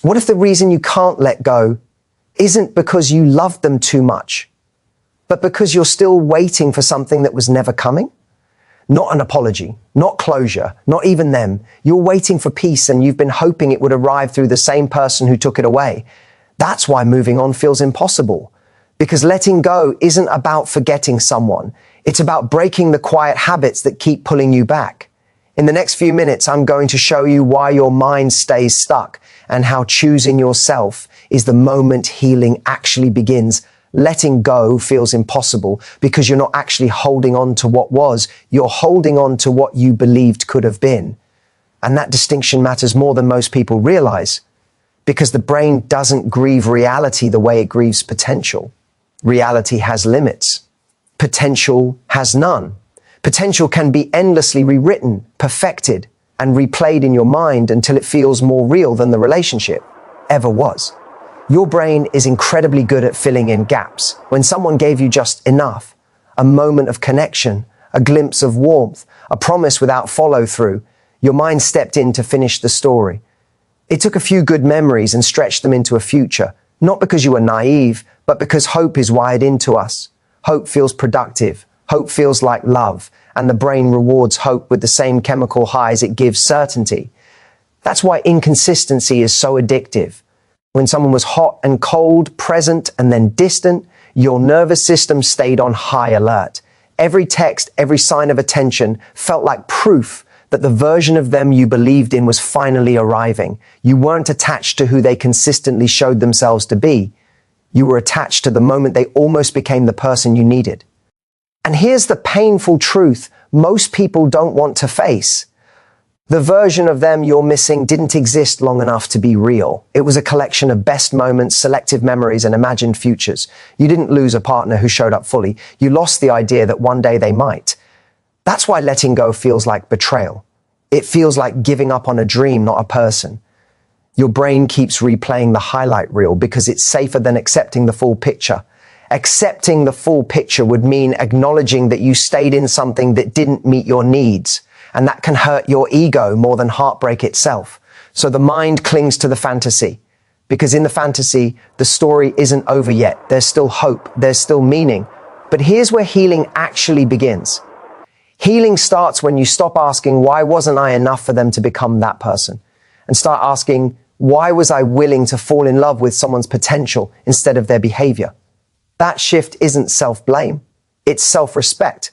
What if the reason you can't let go isn't because you love them too much, but because you're still waiting for something that was never coming? Not an apology, not closure, not even them. You're waiting for peace and you've been hoping it would arrive through the same person who took it away. That's why moving on feels impossible. Because letting go isn't about forgetting someone. It's about breaking the quiet habits that keep pulling you back. In the next few minutes, I'm going to show you why your mind stays stuck and how choosing yourself is the moment healing actually begins. Letting go feels impossible because you're not actually holding on to what was. You're holding on to what you believed could have been. And that distinction matters more than most people realize, because the brain doesn't grieve reality the way it grieves potential. Reality has limits. Potential has none. Potential can be endlessly rewritten, perfected, and replayed in your mind until it feels more real than the relationship ever was. Your brain is incredibly good at filling in gaps. When someone gave you just enough, a moment of connection, a glimpse of warmth, a promise without follow-through, your mind stepped in to finish the story. It took a few good memories and stretched them into a future, not because you were naive, but because hope is wired into us. Hope feels productive. Hope feels like love, and the brain rewards hope with the same chemical highs it gives certainty. That's why inconsistency is so addictive. When someone was hot and cold, present and then distant, your nervous system stayed on high alert. Every text, every sign of attention felt like proof that the version of them you believed in was finally arriving. You weren't attached to who they consistently showed themselves to be. You were attached to the moment they almost became the person you needed. And here's the painful truth most people don't want to face. The version of them you're missing didn't exist long enough to be real. It was a collection of best moments, selective memories, and imagined futures. You didn't lose a partner who showed up fully. You lost the idea that one day they might. That's why letting go feels like betrayal. It feels like giving up on a dream, not a person. Your brain keeps replaying the highlight reel because it's safer than accepting the full picture. Accepting the full picture would mean acknowledging that you stayed in something that didn't meet your needs. And that can hurt your ego more than heartbreak itself. So the mind clings to the fantasy, because in the fantasy, the story isn't over yet. There's still hope. There's still meaning. But here's where healing actually begins. Healing starts when you stop asking, why wasn't I enough for them to become that person? And start asking, why was I willing to fall in love with someone's potential instead of their behavior? That shift isn't self-blame. It's self-respect.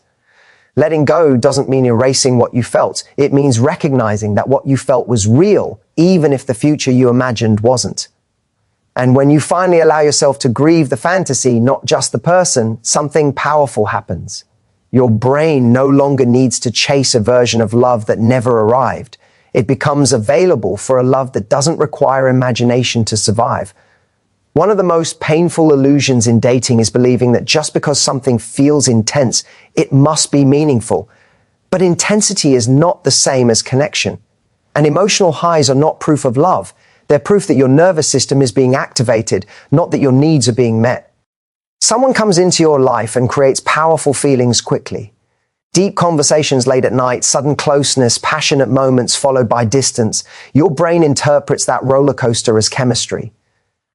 Letting go doesn't mean erasing what you felt. It means recognizing that what you felt was real, even if the future you imagined wasn't. And when you finally allow yourself to grieve the fantasy, not just the person, something powerful happens. Your brain no longer needs to chase a version of love that never arrived. It becomes available for a love that doesn't require imagination to survive. One of the most painful illusions in dating is believing that just because something feels intense, it must be meaningful. But intensity is not the same as connection. And emotional highs are not proof of love. They're proof that your nervous system is being activated, not that your needs are being met. Someone comes into your life and creates powerful feelings quickly. Deep conversations late at night, sudden closeness, passionate moments followed by distance. Your brain interprets that roller coaster as chemistry.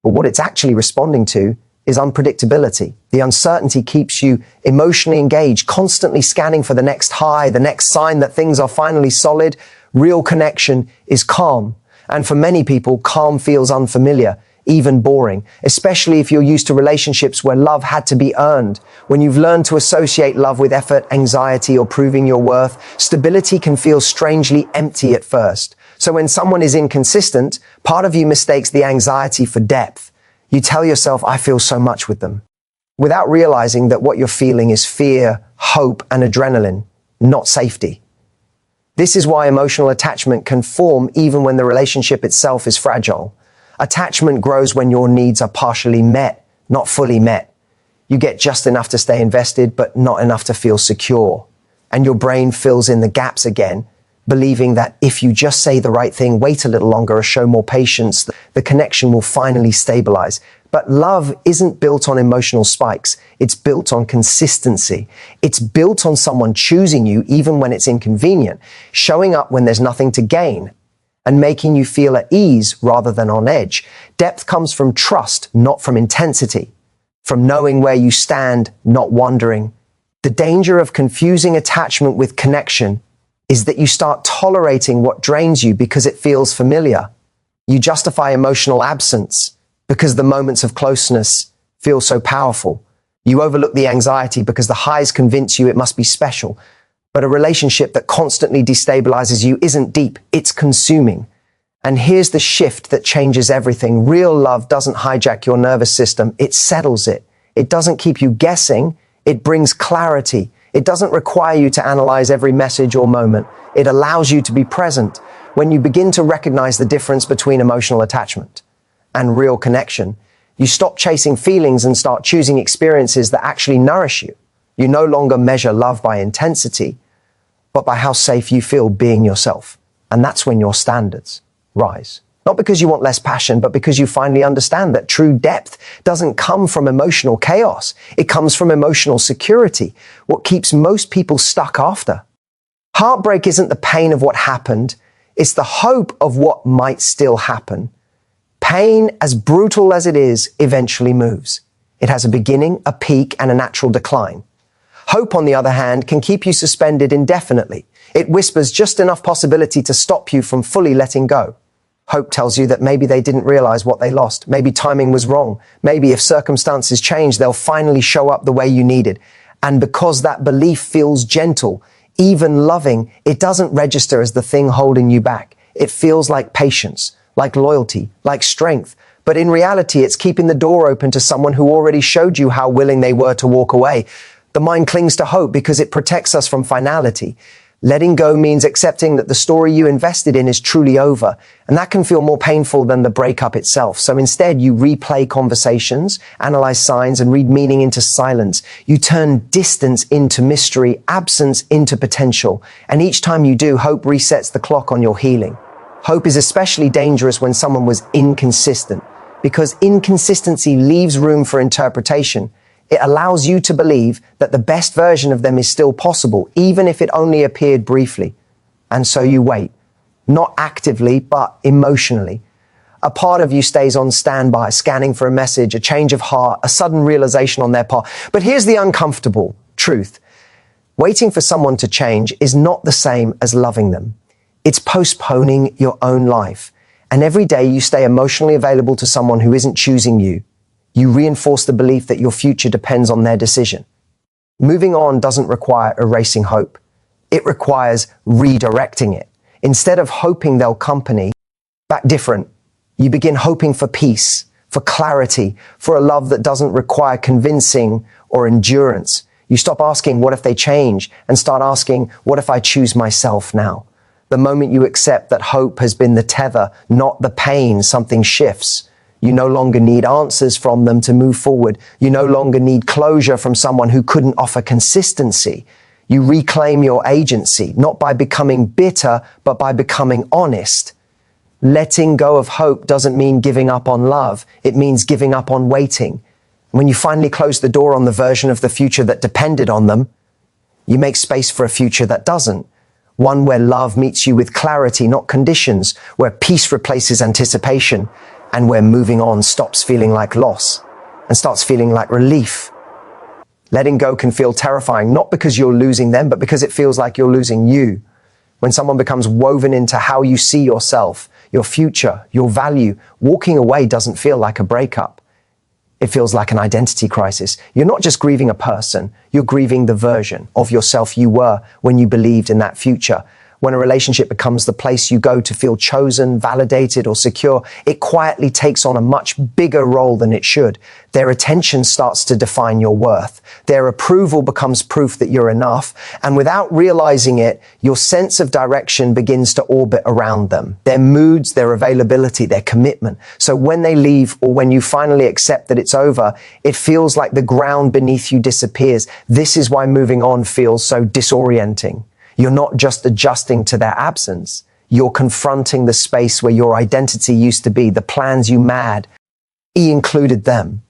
But what it's actually responding to is unpredictability. The uncertainty keeps you emotionally engaged, constantly scanning for the next high, the next sign that things are finally solid. Real connection is calm. And for many people, calm feels unfamiliar, even boring, especially if you're used to relationships where love had to be earned. When you've learned to associate love with effort, anxiety, or proving your worth, stability can feel strangely empty at first. So when someone is inconsistent, part of you mistakes the anxiety for depth. You tell yourself, I feel so much with them, without realizing that what you're feeling is fear, hope, and adrenaline, not safety. This is why emotional attachment can form even when the relationship itself is fragile. Attachment grows when your needs are partially met, not fully met. You get just enough to stay invested, but not enough to feel secure. And your brain fills in the gaps again, believing that if you just say the right thing, wait a little longer, or show more patience, the connection will finally stabilize. But love isn't built on emotional spikes. It's built on consistency. It's built on someone choosing you even when it's inconvenient, showing up when there's nothing to gain, and making you feel at ease rather than on edge. Depth comes from trust, not from intensity, from knowing where you stand, not wondering. The danger of confusing attachment with connection is that you start tolerating what drains you because it feels familiar. You justify emotional absence because the moments of closeness feel so powerful. You overlook the anxiety because the highs convince you it must be special. But a relationship that constantly destabilizes you isn't deep, it's consuming. And here's the shift that changes everything. Real love doesn't hijack your nervous system, it settles it. It doesn't keep you guessing, it brings clarity. It doesn't require you to analyze every message or moment. It allows you to be present. When you begin to recognize the difference between emotional attachment and real connection, you stop chasing feelings and start choosing experiences that actually nourish you. You no longer measure love by intensity, but by how safe you feel being yourself. And that's when your standards rise. Not because you want less passion, but because you finally understand that true depth doesn't come from emotional chaos. It comes from emotional security, what keeps most people stuck after. Heartbreak isn't the pain of what happened, it's the hope of what might still happen. Pain, as brutal as it is, eventually moves. It has a beginning, a peak, and a natural decline. Hope, on the other hand, can keep you suspended indefinitely. It whispers just enough possibility to stop you from fully letting go. Hope tells you that maybe they didn't realize what they lost. Maybe timing was wrong. Maybe if circumstances change, they'll finally show up the way you needed. And because that belief feels gentle, even loving, it doesn't register as the thing holding you back. It feels like patience, like loyalty, like strength. But in reality, it's keeping the door open to someone who already showed you how willing they were to walk away. The mind clings to hope because it protects us from finality. Letting go means accepting that the story you invested in is truly over, and that can feel more painful than the breakup itself. So instead, you replay conversations, analyze signs, and read meaning into silence. You turn distance into mystery, absence into potential, and each time you do, hope resets the clock on your healing. Hope is especially dangerous when someone was inconsistent, because inconsistency leaves room for interpretation. It allows you to believe that the best version of them is still possible, even if it only appeared briefly. And so you wait, not actively, but emotionally. A part of you stays on standby, scanning for a message, a change of heart, a sudden realization on their part. But here's the uncomfortable truth. Waiting for someone to change is not the same as loving them. It's postponing your own life. And every day you stay emotionally available to someone who isn't choosing you, you reinforce the belief that your future depends on their decision. Moving on doesn't require erasing hope. It requires redirecting it. Instead of hoping they'll company back different, you begin hoping for peace, for clarity, for a love that doesn't require convincing or endurance. You stop asking, what if they change? And start asking, what if I choose myself now? The moment you accept that hope has been the tether, not the pain, something shifts. You no longer need answers from them to move forward. You no longer need closure from someone who couldn't offer consistency. You reclaim your agency, not by becoming bitter, but by becoming honest. Letting go of hope doesn't mean giving up on love. It means giving up on waiting. When you finally close the door on the version of the future that depended on them, you make space for a future that doesn't. One where love meets you with clarity, not conditions, where peace replaces anticipation, and where moving on stops feeling like loss and starts feeling like relief. Letting go can feel terrifying, not because you're losing them, but because it feels like you're losing you. When someone becomes woven into how you see yourself, your future, your value, walking away doesn't feel like a breakup. It feels like an identity crisis. You're not just grieving a person, you're grieving the version of yourself you were when you believed in that future. When a relationship becomes the place you go to feel chosen, validated, or secure, it quietly takes on a much bigger role than it should. Their attention starts to define your worth. Their approval becomes proof that you're enough. And without realizing it, your sense of direction begins to orbit around them. Their moods, their availability, their commitment. So when they leave, or when you finally accept that it's over, it feels like the ground beneath you disappears. This is why moving on feels so disorienting. You're not just adjusting to their absence. You're confronting the space where your identity used to be, the plans you made. Included them.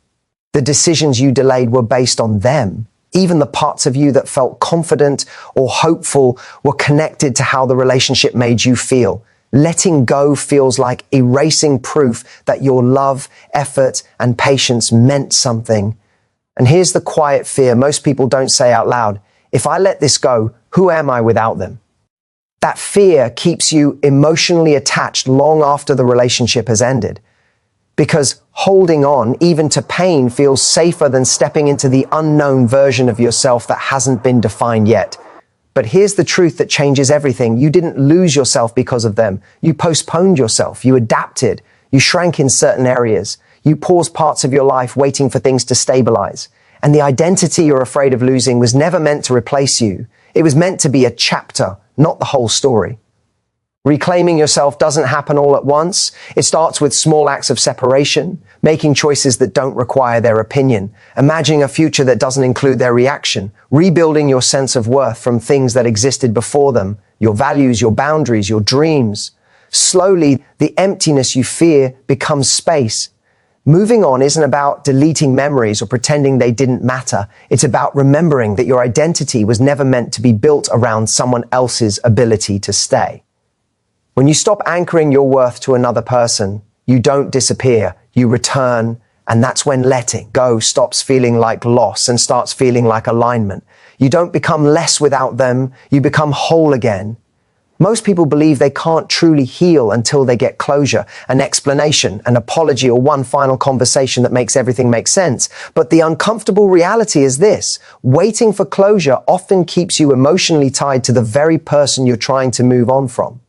The decisions you delayed were based on them. Even the parts of you that felt confident or hopeful were connected to how the relationship made you feel. Letting go feels like erasing proof that your love, effort, and patience meant something. And here's the quiet fear most people don't say out loud. If I let this go, who am I without them? That fear keeps you emotionally attached long after the relationship has ended. Because holding on, even to pain, feels safer than stepping into the unknown version of yourself that hasn't been defined yet. But here's the truth that changes everything. You didn't lose yourself because of them. You postponed yourself. You adapted. You shrank in certain areas. You paused parts of your life waiting for things to stabilize. And the identity you're afraid of losing was never meant to replace you. It was meant to be a chapter, not the whole story. Reclaiming yourself doesn't happen all at once. It starts with small acts of separation, making choices that don't require their opinion, imagining a future that doesn't include their reaction, rebuilding your sense of worth from things that existed before them, your values, your boundaries, your dreams. Slowly, the emptiness you fear becomes space. Moving on isn't about deleting memories or pretending they didn't matter. It's about remembering that your identity was never meant to be built around someone else's ability to stay. When you stop anchoring your worth to another person, you don't disappear, you return, and that's when letting go stops feeling like loss and starts feeling like alignment. You don't become less without them, you become whole again. Most people believe they can't truly heal until they get closure, an explanation, an apology, or one final conversation that makes everything make sense. But the uncomfortable reality is this: waiting for closure often keeps you emotionally tied to the very person you're trying to move on from.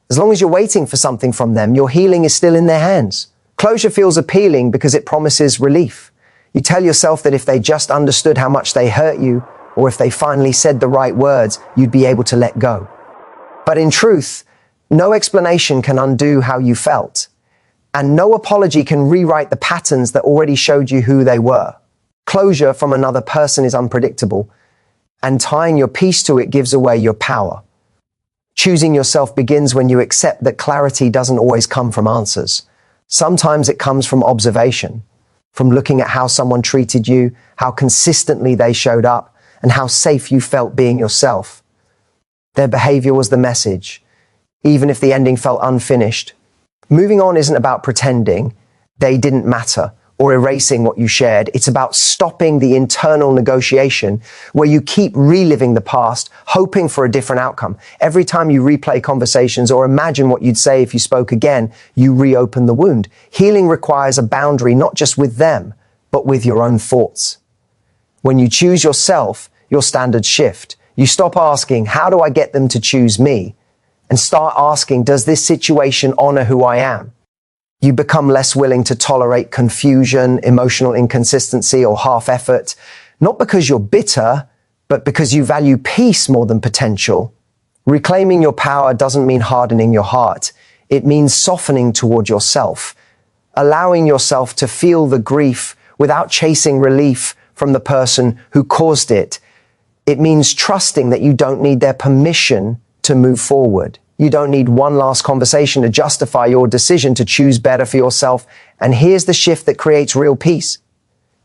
As long as you're waiting for something from them, your healing is still in their hands. Closure feels appealing because it promises relief. You tell yourself that if they just understood how much they hurt you, or if they finally said the right words, you'd be able to let go. But in truth, no explanation can undo how you felt, and no apology can rewrite the patterns that already showed you who they were. Closure from another person is unpredictable, and tying your peace to it gives away your power. Choosing yourself begins when you accept that clarity doesn't always come from answers. Sometimes it comes from observation, from looking at how someone treated you, how consistently they showed up, and how safe you felt being yourself. Their behavior was the message, even if the ending felt unfinished. Moving on isn't about pretending they didn't matter or erasing what you shared. It's about stopping the internal negotiation where you keep reliving the past, hoping for a different outcome. Every time you replay conversations or imagine what you'd say if you spoke again, you reopen the wound. Healing requires a boundary, not just with them, but with your own thoughts. When you choose yourself, your standards shift. You stop asking, how do I get them to choose me? And start asking, does this situation honor who I am? You become less willing to tolerate confusion, emotional inconsistency, or half effort, not because you're bitter, but because you value peace more than potential. Reclaiming your power doesn't mean hardening your heart. It means softening toward yourself, allowing yourself to feel the grief without chasing relief from the person who caused it. It means trusting that you don't need their permission to move forward. You don't need one last conversation to justify your decision to choose better for yourself. And here's the shift that creates real peace.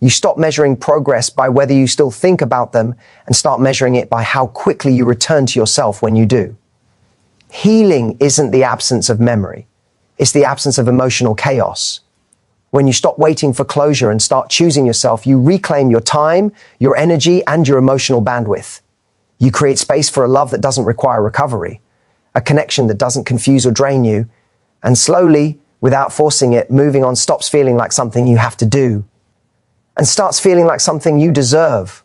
You stop measuring progress by whether you still think about them and start measuring it by how quickly you return to yourself when you do. Healing isn't the absence of memory. It's the absence of emotional chaos. When you stop waiting for closure and start choosing yourself, you reclaim your time, your energy, and your emotional bandwidth. You create space for a love that doesn't require recovery, a connection that doesn't confuse or drain you, and slowly, without forcing it, moving on stops feeling like something you have to do and starts feeling like something you deserve.